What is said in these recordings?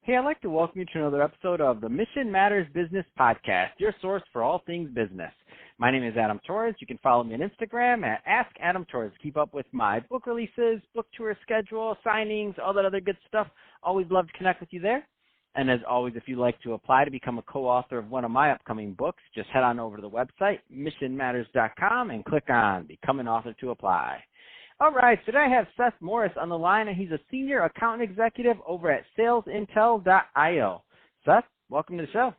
Hey, I'd like to welcome you to another episode of the Mission Matters Business Podcast, your source for all things business. My name is Adam Torres. You can follow me on Instagram at AskAdamTorres. Keep up with my book releases, book tour schedule, signings, all that other good stuff. Always love to connect with you there. And as always, if you'd like to apply to become a co-author of one of my upcoming books, just head on over to the website, missionmatters.com, and click on Become an Author to apply. All right, today I have Seth Morris on the line, and he's a senior account executive over at salesintel.io. Seth, welcome to the show.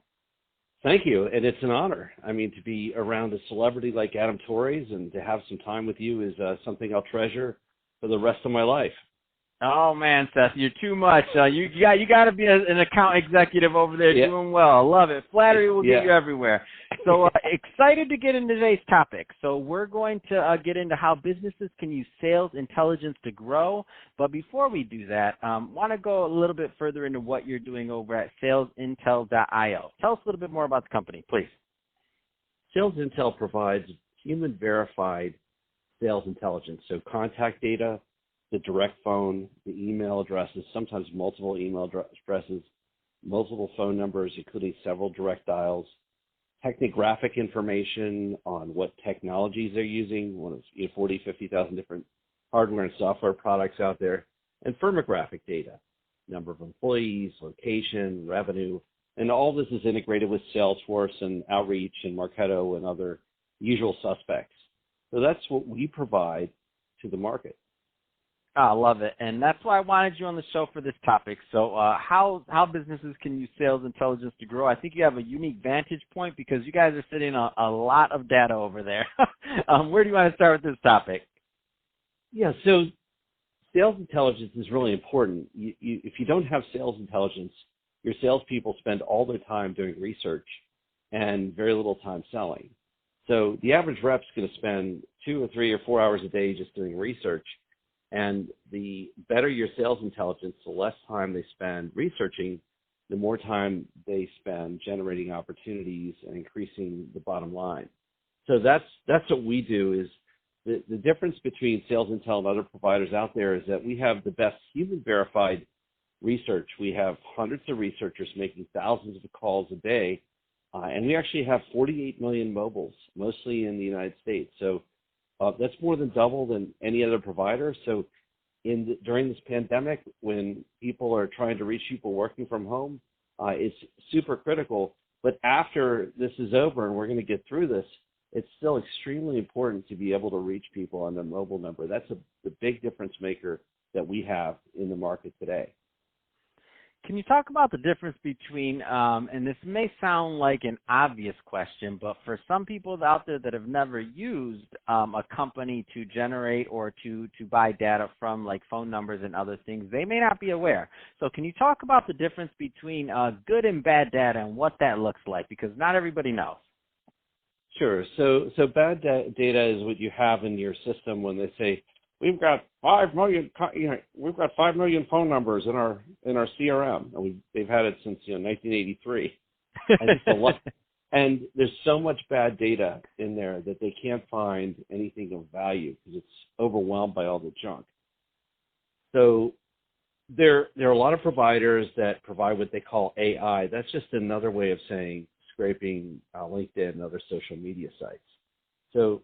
Thank you, and it's an honor. I mean, to be around a celebrity like Adam Torres and to have some time with you is something I'll treasure for the rest of my life. Oh man, Seth, you're too much. You got to be an account executive over there doing well. I love it. Flattery will get you everywhere. So excited to get into today's topic. So we're going to get into how businesses can use sales intelligence to grow. But before we do that, want to go a little bit further into what you're doing over at salesintel.io. Tell us a little bit more about the company, please. Sales Intel provides human verified sales intelligence, so contact data, the direct phone, the email addresses, sometimes multiple email addresses, multiple phone numbers, including several direct dials, technographic information on what technologies they're using, one of 40, 50,000 different hardware and software products out there, and firmographic data, number of employees, location, revenue, and all this is integrated with Salesforce and Outreach and Marketo and other usual suspects. So that's what we provide to the market. I love it, and that's why I wanted you on the show for this topic. So how businesses can use sales intelligence to grow? I think you have a unique vantage point because you guys are sitting on a lot of data over there. Where do you want to start with this topic? Yeah, so sales intelligence is really important. If you don't have sales intelligence, your salespeople spend all their time doing research and very little time selling. So the average rep's going to spend 2 or 3 or 4 hours a day just doing research. And the better your sales intelligence, the less time they spend researching, the more time they spend generating opportunities and increasing the bottom line. So that's what we do. Is the difference between Sales Intel and other providers out there is that we have the best human verified research. We have hundreds of researchers making thousands of calls a day, and we actually have 48 million mobiles, mostly in the United States. So that's more than double than any other provider. So during this pandemic, when people are trying to reach people working from home, it's super critical. But after this is over and we're going to get through this, it's still extremely important to be able to reach people on their mobile number. That's the big difference maker that we have in the market today. Can you talk about the difference between, and this may sound like an obvious question, but for some people out there that have never used a company to generate or to buy data from, like phone numbers and other things, they may not be aware. So can you talk about the difference between good and bad data and what that looks like? Because not everybody knows. Sure. So bad data is what you have in your system when they say, we've got 5 million. We've got 5 million phone numbers in our CRM, and they've had it since 1983. And there's so much bad data in there that they can't find anything of value because it's overwhelmed by all the junk. So there are a lot of providers that provide what they call AI. That's just another way of saying scraping LinkedIn and other social media sites. So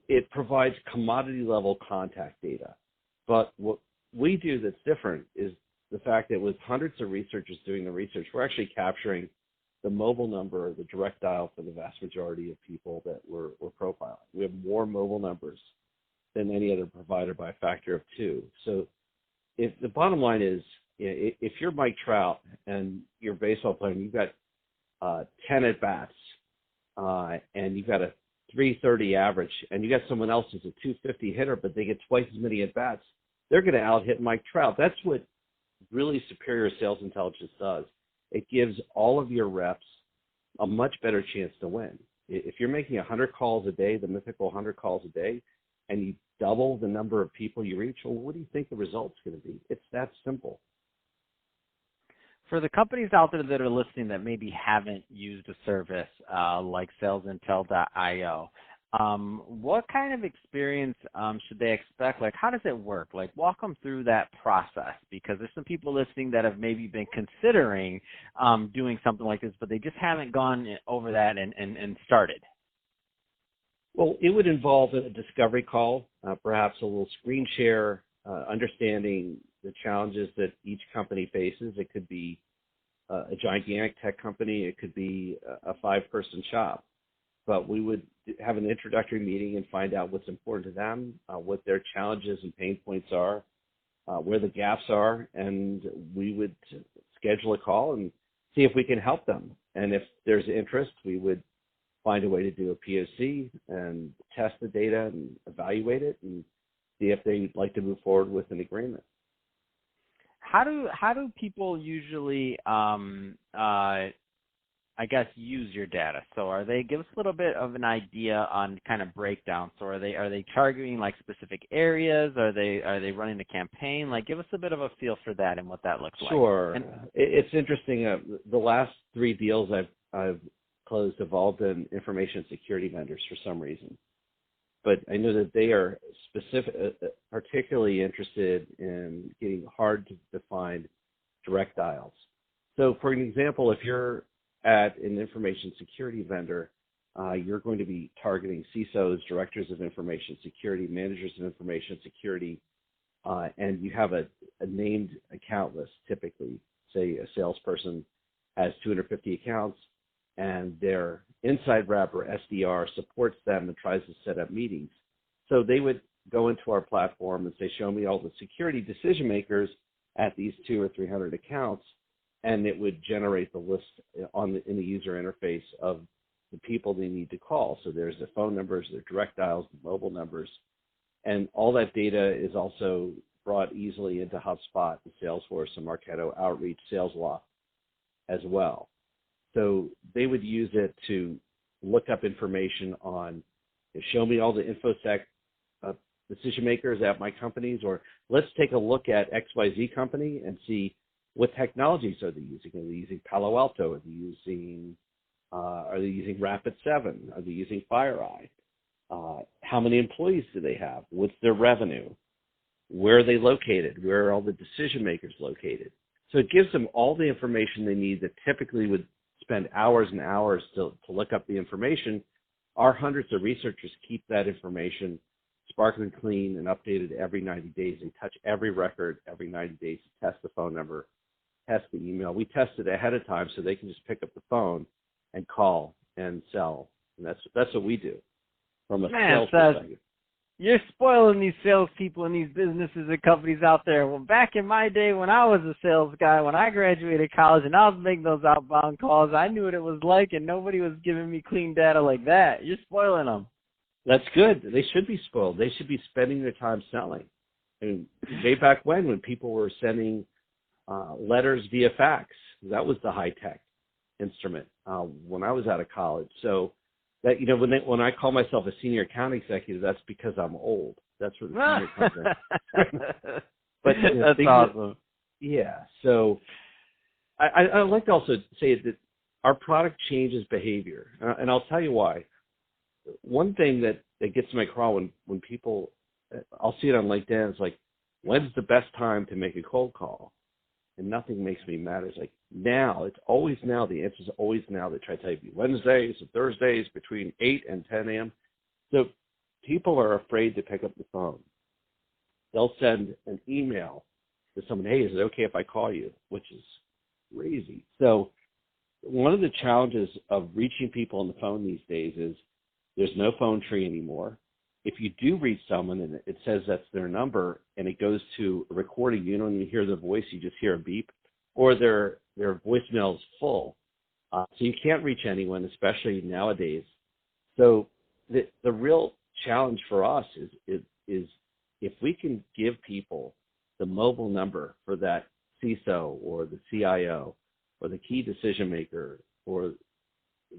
it provides commodity level contact data. But what we do that's different is the fact that with hundreds of researchers doing the research, we're actually capturing the mobile number, the direct dial for the vast majority of people that we're profiling. We have more mobile numbers than any other provider by a factor of 2. So if the bottom line is, if you're Mike Trout and you're a baseball player and you've got 10 at-bats and you've got a 330 average, and you got someone else who's a 250 hitter, but they get twice as many at-bats, they're going to out-hit Mike Trout. That's what really superior sales intelligence does. It gives all of your reps a much better chance to win. If you're making 100 calls a day, the mythical 100 calls a day, and you double the number of people you reach, well, what do you think the result's going to be? It's that simple. For the companies out there that are listening that maybe haven't used a service like salesintel.io, what kind of experience should they expect? Like, how does it work? Like, walk them through that process, because there's some people listening that have maybe been considering doing something like this, but they just haven't gone over that and started. Well, it would involve a discovery call, perhaps a little screen share, understanding the challenges that each company faces. It could be a gigantic tech company. It could be a 5-person shop. But we would have an introductory meeting and find out what's important to them, what their challenges and pain points are, where the gaps are, and we would schedule a call and see if we can help them. And if there's interest, we would find a way to do a POC and test the data and evaluate it and see if they'd like to move forward with an agreement. How do people usually I guess use your data? So give us a little bit of an idea on kind of breakdown. So are they targeting like specific areas? Are they running a campaign? Like, give us a bit of a feel for that and what that looks like. Sure. And it's interesting. The last 3 deals I've closed have all been information security vendors for some reason. But I know that they are particularly interested in getting hard to find direct dials. So for an example, if you're at an information security vendor, you're going to be targeting CISOs, directors of information security, managers of information security, and you have a named account list. Typically, say a salesperson has 250 accounts, and their inside rep or SDR supports them and tries to set up meetings. So they would go into our platform and say, show me all the security decision makers at these 200 or 300 accounts, and it would generate the list in the user interface of the people they need to call. So there's their phone numbers, their direct dials, the mobile numbers, and all that data is also brought easily into HubSpot, and Salesforce, and Marketo Outreach, SalesLoft as well. So they would use it to look up information on, show me all the InfoSec decision makers at my companies, or let's take a look at XYZ company and see what technologies are they using. Are they using Palo Alto? Are they using Rapid7? Are they using FireEye? How many employees do they have? What's their revenue? Where are they located? Where are all the decision makers located? So it gives them all the information they need that typically would spend hours and hours to look up the information. Our hundreds of researchers keep that information sparkling clean and updated every 90 days. They touch every record every 90 days to test the phone number, test the email. We test it ahead of time so they can just pick up the phone and call and sell. And that's what we do from a sales perspective. You're spoiling these salespeople and these businesses and companies out there. Well, back in my day when I was a sales guy, when I graduated college and I was making those outbound calls, I knew what it was like, and nobody was giving me clean data like that. You're spoiling them. That's good. They should be spoiled. They should be spending their time selling. I mean, way back when people were sending letters via fax, that was the high-tech instrument when I was out of college. So that, when I call myself a senior account executive, that's because I'm old. That's where the senior comes in. But that's awesome. Yeah. So I'd like to also say that our product changes behavior, and I'll tell you why. One thing that gets my craw when people, I'll see it on LinkedIn, it's like, when's the best time to make a cold call? And nothing makes me mad. It's like, now. It's always now. The answer is always now. They try to tell you Wednesdays and Thursdays between 8 and 10 a.m. So people are afraid to pick up the phone. They'll send an email to someone, hey, is it okay if I call you? Which is crazy. So one of the challenges of reaching people on the phone these days is there's no phone tree anymore. If you do reach someone and it says that's their number and it goes to a recording, you don't even hear the voice, you just hear a beep, or their voicemail is full. So you can't reach anyone, especially nowadays. So the real challenge for us is if we can give people the mobile number for that CISO or the CIO or the key decision maker or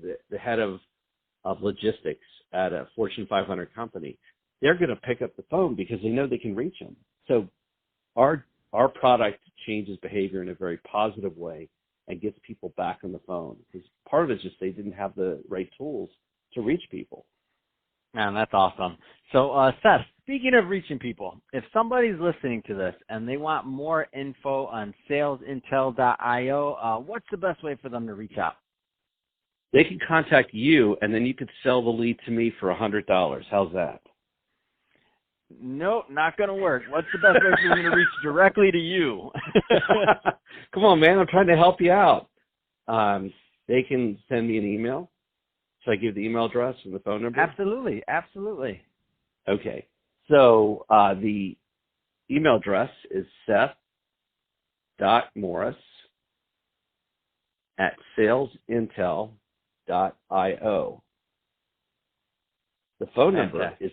the head of logistics at a Fortune 500 company, they're going to pick up the phone because they know they can reach them. So our product changes behavior in a very positive way and gets people back on the phone. Because part of it is just they didn't have the right tools to reach people. Man, that's awesome. So, Seth, speaking of reaching people, if somebody's listening to this and they want more info on salesintel.io, what's the best way for them to reach out? They can contact you, and then you could sell the lead to me for $100. How's that? Nope, not going to work. What's the best way for them to reach directly to you? Come on, man. I'm trying to help you out. They can send me an email. Should I give the email address and the phone number? Absolutely, absolutely. Okay. So the email address is seth.morris@salesintel.io. The phone number is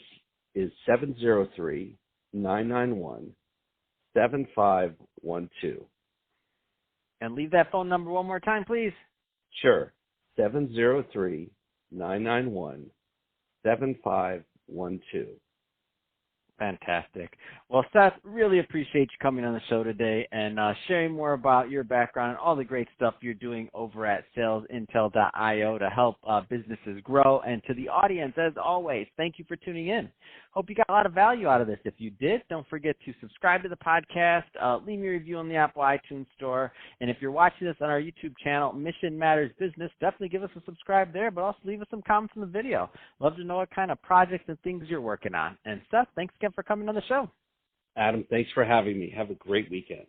703-991-7512. And leave that phone number one more time, please. Sure. 703-991-7512. Fantastic. Well, Seth, really appreciate you coming on the show today and sharing more about your background and all the great stuff you're doing over at salesintel.io to help businesses grow. And to the audience, as always, thank you for tuning in. Hope you got a lot of value out of this. If you did, don't forget to subscribe to the podcast, leave me a review on the Apple iTunes Store. And if you're watching this on our YouTube channel, Mission Matters Business, definitely give us a subscribe there, but also leave us some comments in the video. Love to know what kind of projects and things you're working on. And Seth, thanks again for coming on the show. Adam, thanks for having me. Have a great weekend.